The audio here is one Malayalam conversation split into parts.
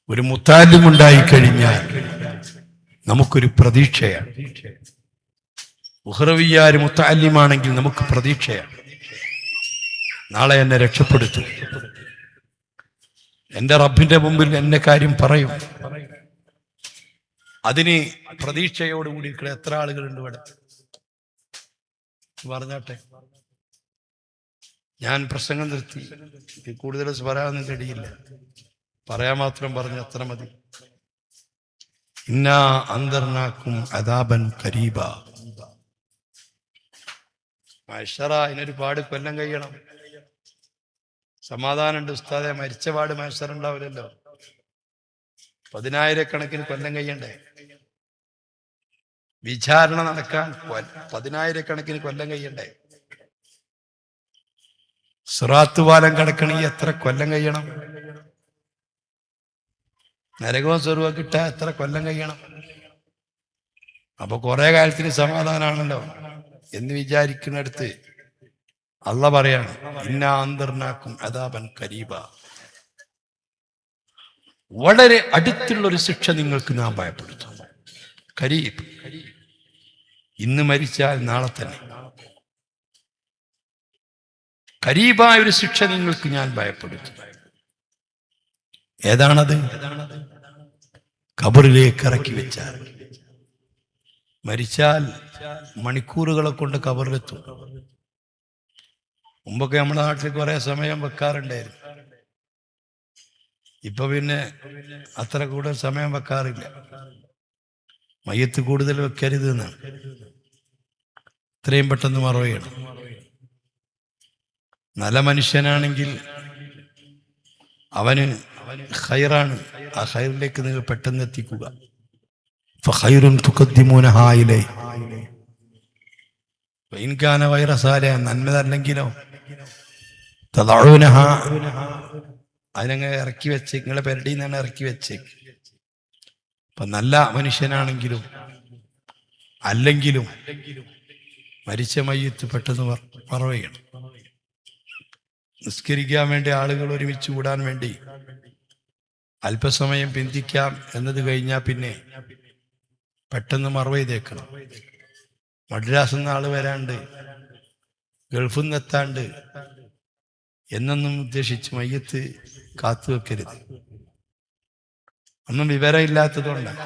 ഒരു മുത്താലിമുണ്ടായി കഴിഞ്ഞാൽ നമുക്കൊരു പ്രതീക്ഷയാണ്. ഉഹ്റവിയാർ മുത്താലിമാണെങ്കിൽ നമുക്ക് പ്രതീക്ഷയാണ്. നാളെ എന്നെ രക്ഷപ്പെടുത്തും, എന്റെ റബ്ബിന്റെ മുമ്പിൽ എന്നെ കാര്യം പറയും. അതിന് പ്രതീക്ഷയോടുകൂടി എത്ര ആളുകളുണ്ട് ഇവിടെ? പറഞ്ഞാട്ടെ. ഞാൻ പ്രസംഗം നിർത്തി, കൂടുതൽ പറയാനൊന്നും കഴിയില്ല. പറയാൻ മാത്രം പറഞ്ഞ് അത്ര മതി. ഇന്നാ അന്തർനാക്കും അദാബൻ ഖരീബ. മഹ്ശറ ഇതിനൊരുപാട് കൊല്ലം കഴിയണം. സമാധാനമുണ്ട് ഉസ്താദെ, മരിച്ച പാട് മഹ്ശറ ഉണ്ടാവില്ലല്ലോ. 10,000 കൊല്ലം കഴിയണ്ടേ? വിചാരണ നടക്കാൻ 10,000 കൊല്ലം കഴിയണ്ടേ? സിറാത്ത് പാലം കടക്കണമെങ്കിൽ എത്ര കൊല്ലം കഴിയണം? നരകവും സ്വർഗ്ഗവും കിട്ടാൻ എത്ര കൊല്ലം കഴിയണം? അപ്പൊ കുറെ കാലത്തിന് സമാധാനാണല്ലോ എന്ന് വിചാരിക്കുന്നിടത്ത് അള്ള പറയാണ്, ഇന്നാ അന്തർനാക്കും അദാബൻ ഖരീബ. വളരെ അടുത്തുള്ളൊരു ശിക്ഷ നിങ്ങൾക്ക് നാം ഭയപ്പെടുത്തും. ഖരീബ്, ഇന്ന് മരിച്ചാൽ നാളെ തന്നെ. ഖരീബായ ഒരു ശിക്ഷ നിങ്ങൾക്ക് ഞാൻ ഭയപ്പെടുത്തും. ഏതാണത്? ഖബറിലേക്ക് ഇറക്കി വെച്ചാൽ, മരിച്ചാൽ മണിക്കൂറുകളെ കൊണ്ട് ഖബറിലെത്തും. മുമ്പൊക്കെ നമ്മുടെ നാട്ടിൽ കുറെ സമയം വെക്കാറുണ്ടായിരുന്നു. ഇപ്പൊ പിന്നെ അത്ര കൂടുതൽ സമയം വെക്കാറില്ല. മയ്യത്ത് കൂടുതൽ വെക്കരുത് എന്നാണ്. ഇത്രയും പെട്ടെന്ന് മറവയാണ്. നല്ല മനുഷ്യനാണെങ്കിൽ അവന് ഖൈറാണ്, ആ ഖൈറിലേക്ക് നിങ്ങൾ പെട്ടെന്ന് എത്തിക്കുക. ഫഖൈറുൻ തുഖദ്ദിമൂനഹാ ഇലൈഹി വഇൻ കാന ഗൈറ സാലിഹ. നന്മതല്ലെങ്കിലോ തദഊനഹാ, അതിനങ്ങ് ഇറക്കി വെച്ച്, നിങ്ങളെ പെരടിയിൽ നിന്നാണ് ഇറക്കി വെച്ച്. അപ്പൊ നല്ല മനുഷ്യനാണെങ്കിലും അല്ലെങ്കിലും മരിച്ച മയ്യത്ത് പെട്ടെന്ന് മറവയാണ്. നിസ്കരിക്കാൻ വേണ്ടി ആളുകൾ ഒരുമിച്ച് കൂടാൻ വേണ്ടി അല്പസമയം പിന്തിക്കാം എന്നത് കഴിഞ്ഞാൽ പിന്നെ പെട്ടെന്ന് മറവ് ചെയ്തേക്കണം. മദ്രാസിൽ നിന്ന് ആള് വരാണ്ട്, ഗൾഫിൽ നിന്ന് എത്താണ്ട് എന്നൊന്നും ഉദ്ദേശിച്ച് മയ്യത്ത് കാത്തു വെക്കരുത്. ഒന്നും വിവരമില്ലാത്തതുകൊണ്ടാണ്.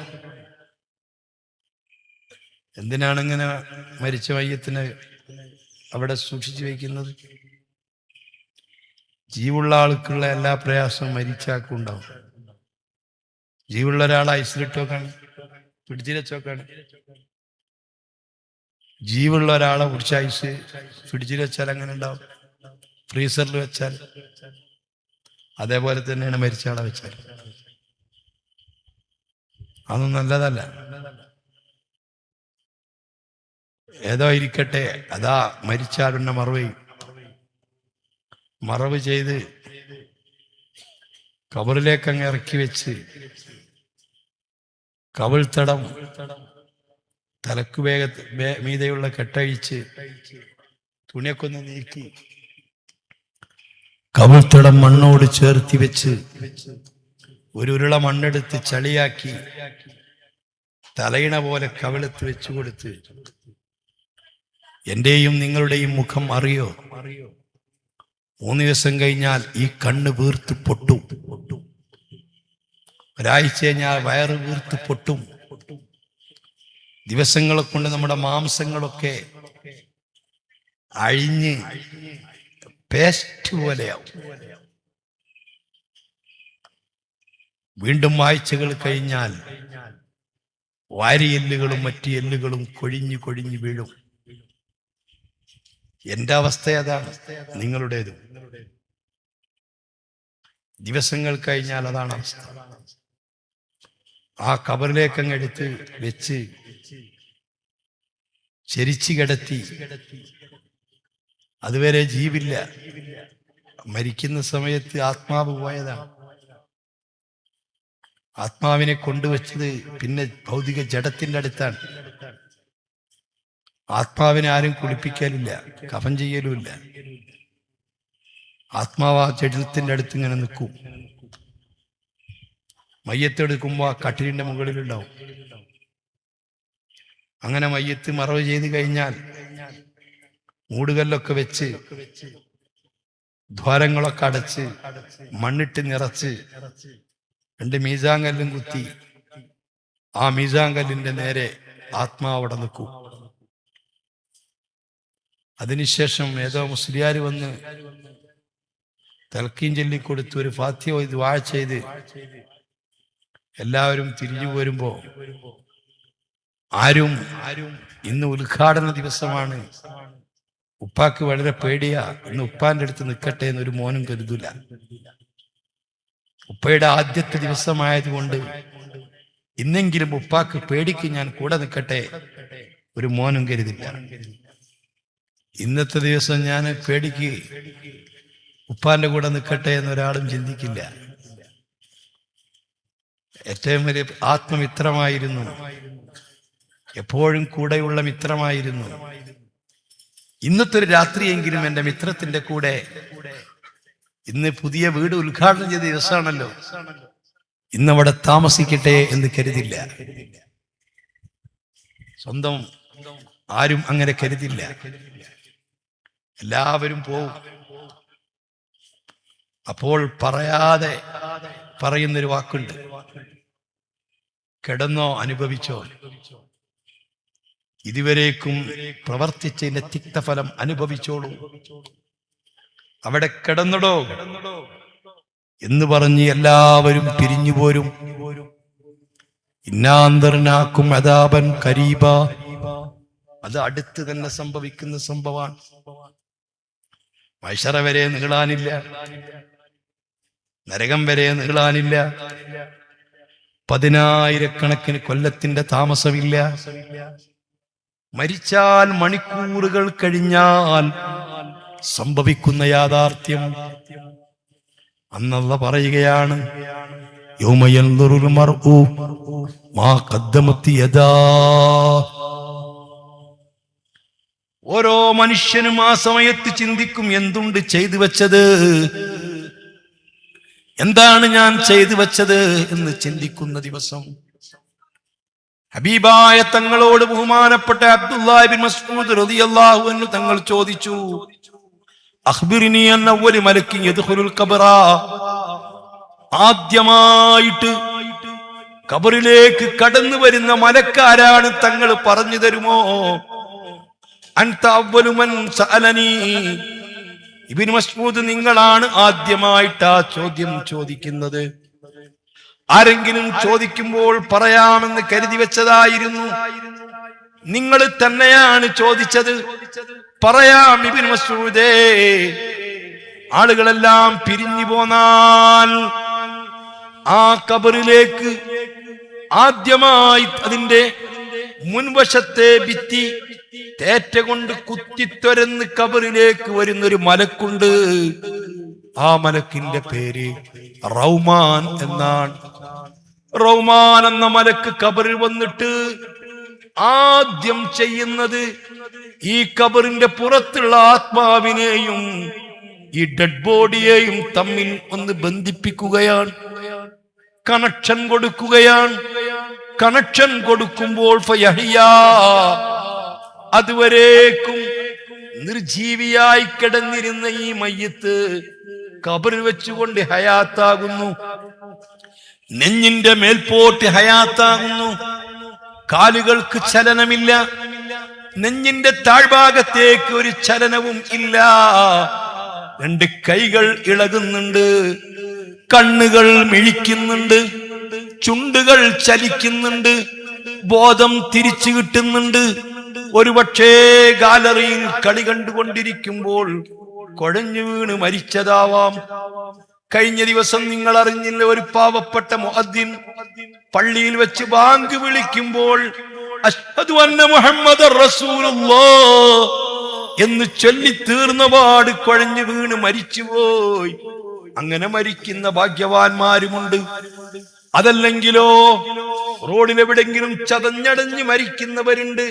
എന്തിനാണ് ഇങ്ങനെ മരിച്ച മയ്യത്തിനെ അവിടെ സൂക്ഷിച്ചു വയ്ക്കുന്നത്? ജീവുള്ള ആൾക്കുള്ള എല്ലാ പ്രയാസവും മരിച്ചാക്കും ഉണ്ടാവും. ജീവുള്ള ഒരാളെ ഐസിലിട്ടോക്കാണ്, പിടിച്ചു വെച്ചോക്കാണ്. ജീവുള്ള ഒരാളെ കുറിച്ച് ഐസ് പിടിച്ചു വെച്ചാൽ അങ്ങനെ ഉണ്ടാവും. ഫ്രീസറിൽ വെച്ചാൽ അതേപോലെ തന്നെയാണ് മരിച്ച ആളെ വെച്ചാൽ. അതൊന്നും നല്ലതല്ല. ഏതോ ഇരിക്കട്ടെ, അതാ മരിച്ചാലുന്ന മറവ് ചെയ്ത് കബറിലേക്ക് അങ്ങ് ഇറക്കി വെച്ച്, കവിൾത്തടം തലക്കു മീതെയുള്ള കെട്ടഴിച്ച് തുണിയൊക്കെ ഒന്ന് നീക്കി കവിൾത്തടം മണ്ണോട് ചേർത്തി വെച്ച് ഒരു ഉരുള മണ്ണെടുത്ത് ചളിയാക്കി തലയിണ പോലെ കവിളത്ത് വെച്ചു കൊടുത്ത്, എന്റെയും നിങ്ങളുടെയും മുഖം അറിയോ? 3 ദിവസം കഴിഞ്ഞാൽ ഈ കണ്ണ് വീർത്ത് പൊട്ടും. ഒരാഴ്ച കഴിഞ്ഞാൽ വയറ് വീർത്ത് പൊട്ടും. ദിവസങ്ങളെ കൊണ്ട് നമ്മുടെ മാംസങ്ങളൊക്കെ അഴിഞ്ഞ് പേസ്റ്റ് പോലെയാവും. വീണ്ടും ആഴ്ചകൾ കഴിഞ്ഞാൽ വാരിയെല്ലുകളും മറ്റു എല്ലുകളും കൊഴിഞ്ഞു കൊഴിഞ്ഞു വീഴും. എന്റെ അവസ്ഥ അതാണ്, നിങ്ങളുടേതും. ദിവസങ്ങൾ കഴിഞ്ഞാൽ അതാണ് അവസ്ഥ. ആ കബറിലേക്ക് അങ്ങ് എടുത്ത് വെച്ച് ചരിച്ചു കിടത്തി. അതുവരെ ജീവില്ല. മരിക്കുന്ന സമയത്ത് ആത്മാവ് പോയതാണ്. ആത്മാവിനെ കൊണ്ടുവച്ചത് പിന്നെ ഭൗതിക ജഡത്തിന്റെ അടുത്താണ്. ആത്മാവിനെ ആരും കുളിപ്പിക്കലില്ല, കഫൻ ചെയ്യലുമില്ല. ആത്മാവ് ആ ജഡത്തിന്റെ അടുത്ത് ഇങ്ങനെ നിൽക്കും. മയ്യത്തെടുക്കുമ്പോൾ ആ കട്ടിലിന്റെ മുകളിലുണ്ടാവും. അങ്ങനെ മയ്യത്ത് മറവ് ചെയ്ത് കഴിഞ്ഞാൽ മൂടുകല്ലൊക്കെ വെച്ച് ദ്വാരങ്ങളൊക്കെ അടച്ച് മണ്ണിട്ട് നിറച്ച് 2 മീസാങ്കല്ലും കുത്തി ആ മീസാങ്കല്ലിന്റെ നേരെ ആത്മാവടെ നിൽക്കും. അതിനുശേഷം ഏതോ മുസ്ലിയാർ വന്ന് തൽക്കീം ചൊല്ലിക്കൊടുത്ത് ഒരു ഫാത്തിഹ ദുആ ചെയ്ത് എല്ലാവരും തിരിഞ്ഞു പോരുമ്പോ ആരും ഇന്ന് ഉദ്ഘാടന ദിവസമാണ്, ഉപ്പാക്ക് വളരെ പേടിയാ, ഇന്ന് ഉപ്പാന്റെ അടുത്ത് നിൽക്കട്ടെ എന്നൊരു മോനും കരുതൂല. ഉപ്പയുടെ ആദ്യത്തെ ദിവസമായതുകൊണ്ട് ഇന്നെങ്കിലും ഉപ്പാക്ക് പേടിക്ക് ഞാൻ കൂടെ നിൽക്കട്ടെ ഒരു മോനും കരുതില്ല. ഇന്നത്തെ ദിവസം ഞാൻ പേടിക്ക് ഉപ്പാന്റെ കൂടെ നിൽക്കട്ടെ എന്നൊരാളും ചിന്തിക്കില്ല. ഏറ്റവും വലിയ ആത്മമിത്രമായിരുന്നു, എപ്പോഴും കൂടെയുള്ള മിത്രമായിരുന്നു. ഇന്നത്തെ ഒരു രാത്രിയെങ്കിലും എൻ്റെ മിത്രത്തിന്റെ കൂടെ, ഇന്ന് പുതിയ വീട് ഉദ്ഘാടനം ചെയ്ത ദിവസമാണല്ലോ, ഇന്നവിടെ താമസിക്കട്ടെ എന്ന് കരുതില്ല. സ്വന്തം ആരും അങ്ങനെ കരുതില്ല. എല്ലാവരും പോവും. അപ്പോൾ പറയാതെ പറയുന്നൊരു വാക്കുണ്ട്, കിടന്നോ അനുഭവിച്ചോ, ഇതുവരേക്കും പ്രവർത്തിച്ചതിന്റെ തിക്തഫലം അനുഭവിച്ചോളൂ, അവിടെ കിടന്നടോ എന്ന് പറഞ്ഞ് എല്ലാവരും പിരിഞ്ഞു പോരും. ഇന്നാന്തർനാക്കും അദാബൻ കരീബ, അത് അടുത്ത് തന്നെ സംഭവിക്കുന്ന സംഭവമാണ്. മഹ്ശറ വരെ നീളാനില്ല, നരകം വരെ നീളാനില്ല, 10,000 കൊല്ലത്തിന്റെ താമസമില്ല. മരിച്ചാൽ മണിക്കൂറുകൾ കഴിഞ്ഞാൽ സംഭവിക്കുന്ന യാഥാർത്ഥ്യം അന്നല്ലാഹ് പറയുകയാണ്, യൗമ യൻദുറുൽ മർഉ മാ ഖദ്ദമത് യദാ. ഓരോ മനുഷ്യനും ആ സമയത്ത് ചിന്തിക്കും, എന്തുണ്ട് ചെയ്തു വെച്ചത്, എന്താണ് ഞാൻ ചെയ്തു വെച്ചത് എന്ന് ചിന്തിക്കുന്ന ദിവസം. ഹബീബായ തങ്ങളോട് ബഹുമാനപ്പെട്ട അബ്ദുല്ലാഹ് ഇബ്നു മസ്ഊദ് റളിയല്ലാഹു അൻഹു തങ്ങൾ ചോദിച്ചു, അഖ്ബിർനി അൻ അവ്വലി മലക്കിൻ യദ്ഖുലുൽ ഖബറ, ആദ്യമായിട്ട് ഖബറിലേക്ക് കടന്നു വരുന്ന മലക്കാരാണ്, തങ്ങൾ പറഞ്ഞു തരുമോ? അൻത അവ്വലു മൻ സഅലനി, ഇബ്നു മസ്ഊദ് നിങ്ങളാണ് ആദ്യമായിട്ട് ആ ചോദ്യം ചോദിക്കുന്നത്. ആരെങ്കിലും ചോദിക്കുമ്പോൾ പറയാമെന്ന് കരുതി വെച്ചതായിരുന്നു, നിങ്ങൾ തന്നെയാണ് ചോദിച്ചത്. പറയാം ഇബ്നു മസ്ഊദേ, ആളുകളെല്ലാം പിരിഞ്ഞു പോന്നാൽ ആ ഖബറിലേക്ക് ആദ്യമായി അതിന്റെ മുൻവശത്തെ ഭിത്തി തേറ്റ കൊണ്ട് കുത്തിത്തൊരന്ന് ഖബറിലേക്ക് വരുന്നൊരു മലക്കുണ്ട്. ആ മലക്കിന്റെ പേര് റൗമാൻ എന്നാണ്. റൗമാൻ എന്ന മലക്ക് ഖബറിൽ വന്നിട്ട് ആദ്യം ചെയ്യുന്നത് ഈ ഖബറിന്റെ പുറത്തുള്ള ആത്മാവിനെയും ഈ ഡെഡ് ബോഡിയെയും തമ്മിൽ ഒന്ന് ബന്ധിപ്പിക്കുകയാണ്, കണക്ഷൻ കൊടുക്കുകയാണ്. കണക്ഷൻ കൊടുക്കുമ്പോൾ ഫയഹിയാ, അതുവരേക്കും നിർജീവിയായി കിടന്നിരുന്ന ഈ മയ്യത്ത് ഖബറിൽ വെച്ചുകൊണ്ട് ഹയാത്താകുന്നു. നെഞ്ഞിന്റെ മേൽപോട്ട് ഹയാത്താകുന്നു. കാലുകൾക്ക് ചലനമില്ല, നെഞ്ഞിന്റെ താഴ്ഭാഗത്തേക്ക് ഒരു ചലനവും ഇല്ല. 2 കൈകൾ ഇളകുന്നുണ്ട്, കണ്ണുകൾ മിഴിക്കുന്നുണ്ട്, ചുണ്ടുകൾ ചലിക്കുന്നുണ്ട്, ബോധം തിരിച്ചു കിട്ടുന്നുണ്ട്. ഒരുപക്ഷേ ഗാലറിയിൽ കളി കണ്ടുകൊണ്ടിരിക്കുമ്പോൾ കുഴഞ്ഞു വീണ് മരിച്ചതാവാം. കഴിഞ്ഞ ദിവസം നിങ്ങൾ അറിഞ്ഞില്ല, ഒരു പാവപ്പെട്ട മുഅദ്ദിൻ പള്ളിയിൽ വെച്ച് ബാങ്ക് വിളിക്കുമ്പോൾ അശ്ഹദു അന്ന മുഹമ്മദർ റസൂലുള്ളാഹ് എന്ന് ചൊല്ലി തീർന്നപാട് കുഴഞ്ഞു വീണ് മരിച്ചുപോയി. അങ്ങനെ മരിക്കുന്ന ഭാഗ്യവാന്മാരുമുണ്ട്. അതല്ലെങ്കിലോ റോഡിലെവിടെങ്കിലും ചതഞ്ഞടഞ്ഞ് മരിക്കുന്നവരുണ്ട്,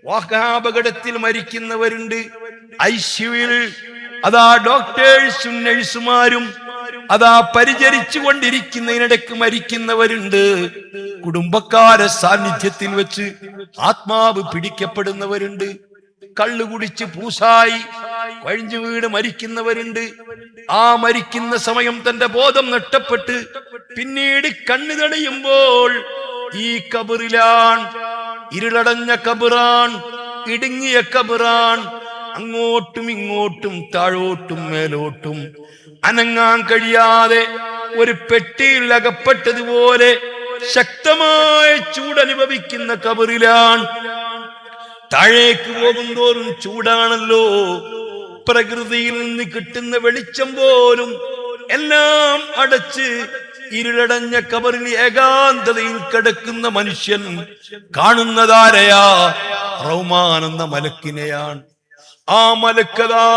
വാഹനാപകടത്തിൽ മരിക്കുന്നവരുണ്ട്, ഐസിയുവിൽ അതാ ഡോക്ടേഴ്സും നഴ്സുമാരും അതാ പരിചരിച്ചു കൊണ്ടിരിക്കുന്നതിനിടയ്ക്ക് മരിക്കുന്നവരുണ്ട്. കുടുംബക്കാരെ സാന്നിധ്യത്തിൽ വെച്ച് ആത്മാവ് പിടിക്കപ്പെടുന്നവരുണ്ട്. കള്ളു കുടിച്ച് പൂസായി കഴിഞ്ഞു വീട് മരിക്കുന്നവരുണ്ട്. ആ മരിക്കുന്ന സമയം തന്റെ ബോധം നഷ്ടപ്പെട്ട് പിന്നീട് കണ്ണു തടയുമ്പോൾ ഈ കബറിലാൻ, ഇരുളടഞ്ഞ കബറാൻ, ഇടുങ്ങിയ കബറാൻ. അങ്ങോട്ടും ഇങ്ങോട്ടും താഴോട്ടും മേലോട്ടും അനങ്ങാൻ കഴിയാതെ ഒരു പെട്ടിയിൽ അകപ്പെട്ടതുപോലെ ശക്തമായ ചൂടനുഭവിക്കുന്ന കബറിലാണ്. താഴേക്ക് പോകുന്തോറും ചൂടാണല്ലോ. പ്രകൃതിയിൽ നിന്ന് കിട്ടുന്ന വെളിച്ചം പോലും എല്ലാം അടച്ച് ഇരുളടഞ്ഞ കബറിൽ ഏകാന്തതയിൽ കിടക്കുന്ന മനുഷ്യൻ കാണുന്നതാരയാ? റഹ്മാൻ എന്ന മലക്കിനെയാണ്. ആ മലക്കതാ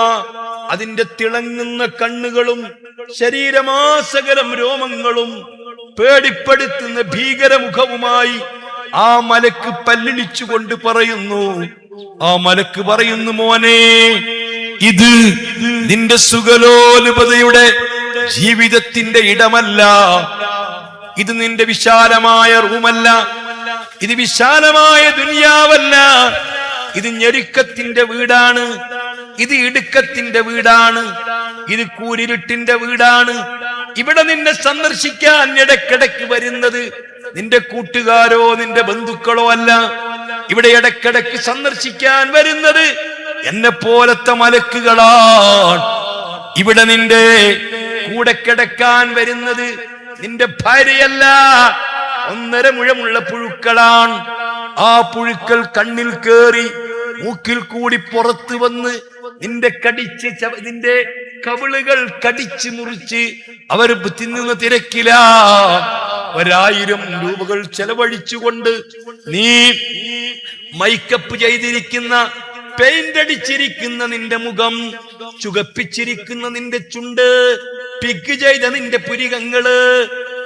അതിന്റെ തിളങ്ങുന്ന കണ്ണുകളും ശരീരമാസകലം രോമങ്ങളും പേടിപ്പെടുത്തുന്ന ഭീകരമുഖവുമായി ആ മലക്ക് പല്ലിടിച്ചുകൊണ്ട് പറയുന്നു. ആ മലക്ക് പറയുന്നു, മോനെ, ഇത് നിന്റെ സുഖലോലുപതയുടെ ജീവിതത്തിന്റെ ഇടമല്ല. ഇത് നിന്റെ വിശാലമായ റൂമല്ല. ഇത് വിശാലമായ ദുനിയാവല്ല. ഇത് ഞെരുക്കത്തിന്റെ വീടാണ്. ഇത് ഇടുക്കത്തിന്റെ വീടാണ്. ഇത് കൂരിരുട്ടിന്റെ വീടാണ്. ഇവിടെ നിന്നെ സന്ദർശിക്കാൻ ഇടക്കിടക്ക് വരുന്നത് നിന്റെ കൂട്ടുകാരോ നിന്റെ ബന്ധുക്കളോ അല്ല. ഇവിടെ ഇടക്കിടക്ക് സന്ദർശിക്കാൻ വരുന്നത് എന്നെ പോലത്തെ മലക്കുകളാണ്. ഇവിടെ നിന്റെ കൂടെ കിടക്കാൻ വരുന്നത് നിന്റെ ഭാര്യയല്ല, 1.5 മുഴമുള്ള പുഴുക്കളാണ്. ആ പുഴുക്കൾ കണ്ണിൽ കേറി മൂക്കിൽ കൂടി പുറത്തു വന്ന് നിന്റെ നിന്റെ കവിളുകൾ കടിച്ച് മുറിച്ച് അവർ തിന്നുന്ന തിരക്കില. 1000 രൂപകൾ ചെലവഴിച്ചുകൊണ്ട് നീ മൈക്കപ്പ് ചെയ്തിരിക്കുന്ന, പെയിന്റ് അടിച്ചിരിക്കുന്ന നിന്റെ മുഖം, ചുകപ്പിച്ചിരിക്കുന്ന നിന്റെ ചുണ്ട്, പിക്ക് ചെയ്ത നിന്റെ പുരികങ്ങള്,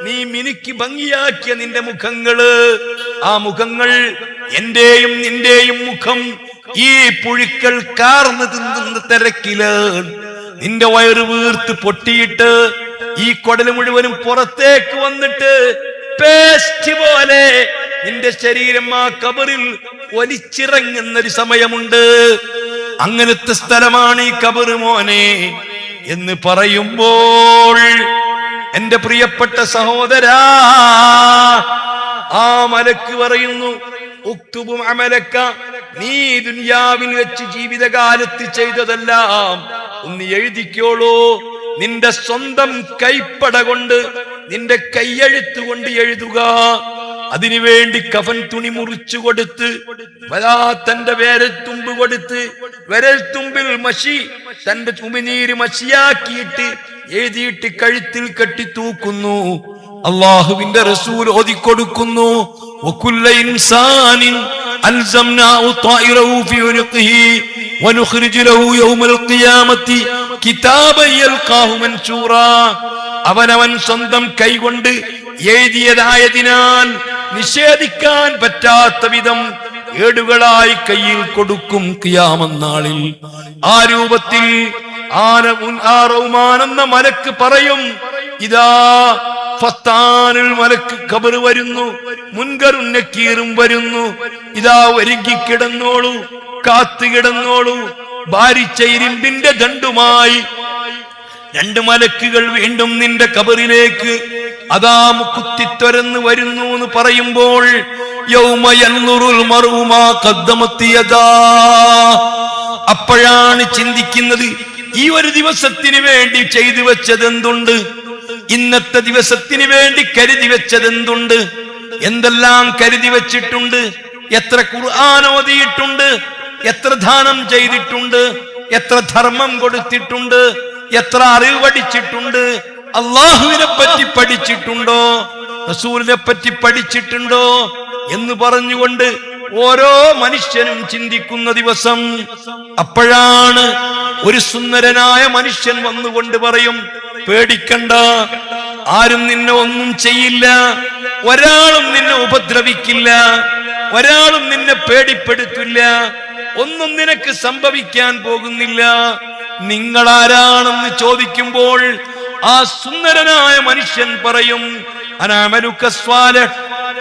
നീ മിനുക്കി ഭംഗിയാക്കിയ നിന്റെ മുഖങ്ങള്, ആ മുഖങ്ങൾ എന്റെയും നിന്റെയും മുഖം ഈ പുഴുക്കൾ കാർന്ന് തിന്നുന്ന തിരക്കില് നിന്റെ വയറ് വീർത്ത് പൊട്ടിയിട്ട് ഈ കുടല് മുഴുവനും പുറത്തേക്ക് വന്നിട്ട് പേസ്റ്റ് പോലെ നിന്റെ ശരീരം ആ കബറിൽ ഒലിച്ചിറങ്ങുന്നൊരു സമയമുണ്ട്. അങ്ങനത്തെ സ്ഥലമാണ് ഈ കബറ് മോനെ എന്ന് പറയുമ്പോൾ എന്റെ പ്രിയപ്പെട്ട സഹോദരാ, ആ മലക്ക് പറയുന്നു, ഉക്തുബു അമലക, നീ ദുനിയാവിൽ വെച്ച് ജീവിതകാലത്ത് ചെയ്തതെല്ലാം ഒന്ന് എഴുതിക്കോളൂ. നിന്റെ സ്വന്തം കൈപ്പട കൊണ്ട്, നിന്റെ കൈയെഴുത്ത് കൊണ്ട് എഴുതുക. അതിനുവേണ്ടി കഫൻ തുണി മുറിച്ചു കൊടുത്ത് തന്റെ വിരൽത്തുമ്പ് കൊടുത്ത് വിരൽത്തുമ്പിൽ മഷി, തന്റെ ഉമിനീര് മഷിയാക്കിയിട്ട് എഴുതിയിട്ട് കഴുത്തിൽ കെട്ടി തൂക്കുന്നു. അള്ളാഹുവിന്റെ റസൂൽ ഓതിക്കൊടുക്കുന്നു, വകുല്ല ഇൻസാനിൻ അൽസംനാഹു ത്വായിറഹു ഫീ ഉനുഖിഹി വനുഖ്രിജു ലഹു യൗമൽ ഖിയാമത്തി കിതാബൻ യൽഖാഹു മൻശൂറാ. അവനവൻ സ്വന്തം കൈകൊണ്ട് എഴുതിയതായതിനാൽ നിഷേധിക്കാൻ പറ്റാത്ത വിധം ഏടുകളായി കയ്യിൽ കൊടുക്കും ഖിയാമത്ത് നാളിൽ. ആ രൂപത്തിൽ ആ റഹ്മാൻ എന്ന മലക്ക് പറയും, ഇതാ ഫത്താനുൽ മലക്ക് ഖബർ വരുന്നു, മുൻകറുൻ നക്കീറും വരുന്നു. ഇതാ ഒരുങ്ങി കിടന്നോളൂ, കാത്തു കിടന്നോളൂ. ഭാരിച്ച ഇരുമ്പിന്റെ ദണ്ഡുമായി 2 മലക്കുകൾ വീണ്ടും നിന്റെ ഖബറിലേക്ക് അതാ കുത്തിത്തൊരന്ന് വരുന്നു എന്ന് പറയുമ്പോൾ യൗമ യൻളുറുൽ മർഉ മാ ഖദ്ദമത് യദാ, അപ്പോഴാണ് ചിന്തിക്കുന്നത്, ഈ ഒരു ദിവസത്തിന് വേണ്ടി ചെയ്തു വെച്ചതെന്തുണ്ട്, ഇന്നത്തെ ദിവസത്തിന് വേണ്ടി കരുതി വെച്ചതെന്തുണ്ട്, എന്തെല്ലാം കരുതി വെച്ചിട്ടുണ്ട്, എത്ര ഖുർആൻ ഓതിയിട്ടുണ്ട്, എത്ര ദാനം ചെയ്തിട്ടുണ്ട്, എത്ര ധർമ്മം കൊടുത്തിട്ടുണ്ട്, എത്ര അറിവ് പഠിച്ചിട്ടുണ്ട്, അള്ളാഹുവിനെ പറ്റി പഠിച്ചിട്ടുണ്ടോ, റസൂലിനെ പറ്റി പഠിച്ചിട്ടുണ്ടോ എന്ന് പറഞ്ഞുകൊണ്ട് ഓരോ മനുഷ്യനും ചിന്തിക്കുന്ന ദിവസം. അപ്പോഴാണ് ഒരു സുന്ദരനായ മനുഷ്യൻ വന്നുകൊണ്ട് പറയും, പേടിക്കണ്ട, ആരും നിന്നെ ഒന്നും ചെയ്യില്ല, ഒരാളും നിന്നെ ഉപദ്രവിക്കില്ല, ഒരാളും നിന്നെ പേടിപ്പെടുത്തില്ല, ഒന്നും നിനക്ക് സംഭവിക്കാൻ പോകുന്നില്ല. നിങ്ങളാരാണെന്ന് ചോദിക്കുമ്പോൾ ആ സുന്ദരനായ മനുഷ്യൻ പറയും അനാമലുക സ്വാലിഹ്,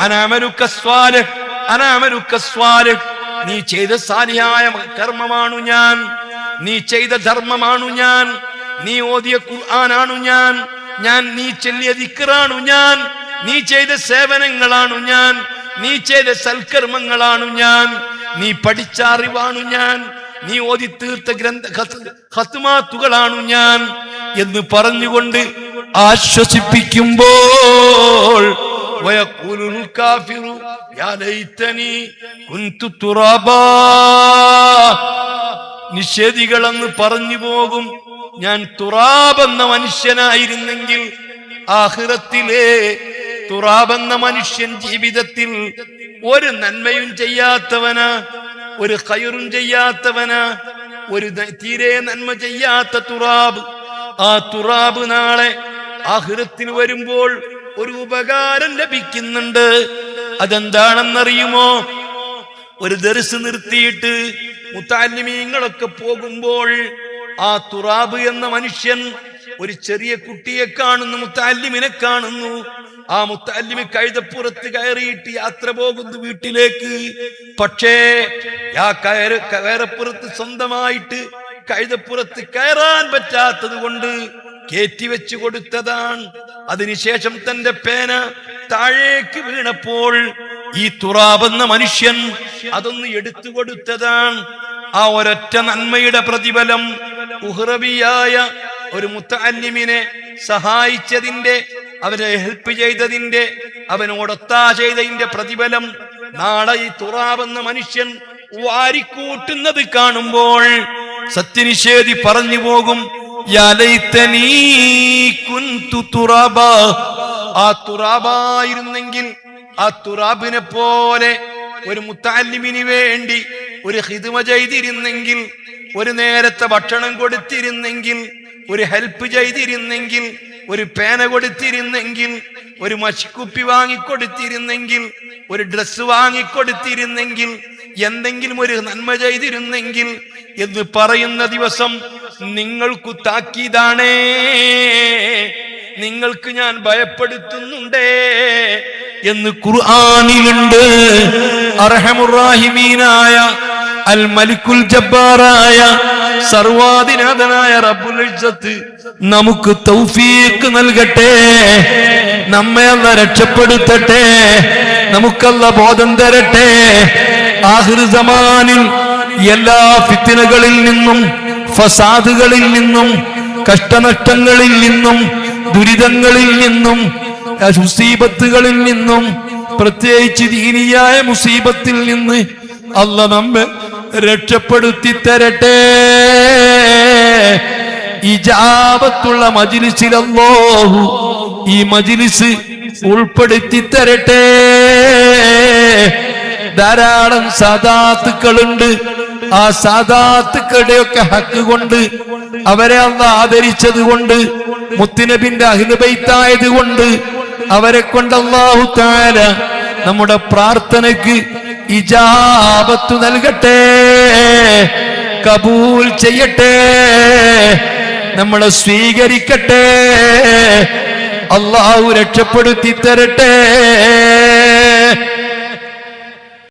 അനാമലുക സ്വാലിഹ്, അനാമലുക സ്വാലിഹ്. നീ ചെയ്ത സാലിഹായ കർമ്മമാണു ഞാൻ, നീ ചെയ്ത ധർമ്മമാണു ഞാൻ, നീ ഓതിയ ഖുർആനാണു ഞാൻ, നീ ചൊല്ലിയ ദിക്റാണു ഞാൻ, നീ ചെയ്ത സേവനങ്ങളാണു ഞാൻ, നീ ചെയ്ത സൽക്കർമ്മങ്ങളാണു ഞാൻ, നീ പഠിച്ച അറിവാണു ഞാൻ, നീ ഓതി തീർത്ത ഖത്മാത്തുകളാണു ഞാൻ എന്ന് പറഞ്ഞുകൊണ്ട് ആശ്വസിപ്പിക്കുമ്പോൾ വയഖൂലുൽ കാഫിറു യാ ലൈതനി കുൻതു തുറാബാ, നിഷേധികളെന്ന് പറഞ്ഞു പോകും, ഞാൻ തുറാബെന്ന മനുഷ്യനായിരുന്നെങ്കിൽ. ആഖിറത്തിലെ തുറാബെന്ന മനുഷ്യൻ ജീവിതത്തിൽ ഒരു നന്മയും ചെയ്യാത്തവന്, ഒരു ഖൈറും ചെയ്യാത്തവന്, ഒരു തീരെ നന്മ ചെയ്യാത്ത തുറാബ്. ആ തുറാബ് നാളെ ആഖിറത്തിൽ വരുമ്പോൾ ഒരു ഉപകാരം ലഭിക്കുന്നുണ്ട്. അതെന്താണെന്നറിയുമോ? ഒരു ദർസ് നിർത്തിയിട്ട് മുത്തഅല്ലിമീങ്ങളൊക്കെ പോകുമ്പോൾ ആ തുറാബ് എന്ന മനുഷ്യൻ ഒരു ചെറിയ കുട്ടിയെ കാണുന്നു, മുത്തഅല്ലിമിനെ കാണുന്നു. ആ മുത്തഅല്ലിമി കഴുതപ്പുറത്ത് കയറിയിട്ട് യാത്ര പോകുന്നു വീട്ടിലേക്ക്. പക്ഷേ ആ കയറപ്പുറത്ത് സ്വന്തമായിട്ട് കഴുതപ്പുറത്ത് കയറാൻ പറ്റാത്തത് കൊണ്ട് കയറ്റിവെച്ചു കൊടുത്തതാണ്. അതിനുശേഷം തന്റെ പേന താഴേക്ക് വീണപ്പോൾ ഈ തുറാബെന്ന മനുഷ്യൻ അതൊന്ന് എടുത്തു കൊടുത്തതാണ്. ആ ഒരൊറ്റ നന്മയുടെ പ്രതിഫലം ഉഹ്റബിയായ ഒരു മുത്തഅല്ലിമിനെ സഹായിച്ചതിന്റെ, അവനെ ഹെൽപ്പ് ചെയ്തതിന്റെ, അവനോടൊത്താ ചെയ്തതിന്റെ പ്രതിഫലം നാളെ ഈ തുറാബെന്ന മനുഷ്യൻ വാരിക്കൂട്ടുന്നത് കാണുമ്പോൾ സത്യനിഷേധി പറഞ്ഞു പോകും, യാ ലൈതനീ കുൻതു തുറാബാ. ആ തുറാബായിരുന്നെങ്കിൽ, ആ തുറാബിനെ പോലെ ഒരു മുത്തഅല്ലിമിന് വേണ്ടി ഒരു ഖിദ്മ ചെയ്തിരുന്നെങ്കിൽ, ഒരു നേരത്തെ ഭക്ഷണം കൊടുത്തിരുന്നെങ്കിൽ, ഒരു ഹെൽപ്പ് ചെയ്തിരുന്നെങ്കിൽ, ഒരു പേന കൊടുത്തിരുന്നെങ്കിൽ, ഒരു മഷിക്കുപ്പി വാങ്ങിക്കൊടുത്തിരുന്നെങ്കിൽ, ഒരു ഡ്രസ്സ് വാങ്ങിക്കൊടുത്തിരുന്നെങ്കിൽ, എന്തെങ്കിലും ഒരു നന്മ ചെയ്തിരുന്നെങ്കിൽ എന്ന് പറയുന്ന ദിവസം നിങ്ങൾക്ക് താക്കീതാണേ, നിങ്ങൾക്ക് ഞാൻ ഭയപ്പെടുത്തുന്നുണ്ടേ എന്ന് ഖുർആനിലുണ്ട്. അർഹമുർ റഹീമീനായ അൽ മലിക്കുൽ ജബ്ബാറായ സർവാധിനാഥനായ റബ്ബുൽ ഇസ്സത്ത് നമുക്ക് തൗഫീഖ് നൽകട്ടെ, നമ്മെ അല്ലാഹ് രക്ഷപ്പെടുത്തട്ടെ, നമുക്കല്ലാഹ് ബോധം തരട്ടെ. ആഖിർ സമാനിൽ എല്ലാ ഫിത്നകളിൽ നിന്നും, ഫസാദുകളിൽ നിന്നും, കഷ്ടനഷ്ടങ്ങളിൽ നിന്നും, ദുരിതങ്ങളിൽ നിന്നും, മുസീബത്തുകളിൽ നിന്നും, പ്രത്യേകിച്ച് ദീനിയായ മുസീബത്തിൽ നിന്ന് അല്ലാഹ് നമ്മെ രക്ഷപ്പെടുത്തി തരട്ടെ. ഇജാബത്തുള്ള മജ്ലിസിൽ അല്ലാഹു ഈ മജ്ലിസ് ഉൾപ്പെടുത്തി തരട്ടെ. ധാരാളം സാദാത്തുക്കളുണ്ട്. ആ സാദാത്തുക്കളുടെയൊക്കെ ഹക്ക് കൊണ്ട്, അവരെ അല്ലാഹ് ആദരിച്ചത് കൊണ്ട്, മുത്തുനബിന്റെ അഹ്ലു ബൈത്തായത് കൊണ്ട്, അവരെ കൊണ്ട് അല്ലാഹു തആല നമ്മുടെ പ്രാർത്ഥനയ്ക്ക് ഇജാബത്ത് നൽകട്ടെ, കബൂൽ ചെയ്യട്ടെ, നമ്മളെ സ്വീകരിക്കട്ടെ, അല്ലാഹു രക്ഷപ്പെടുത്തി തരട്ടെ.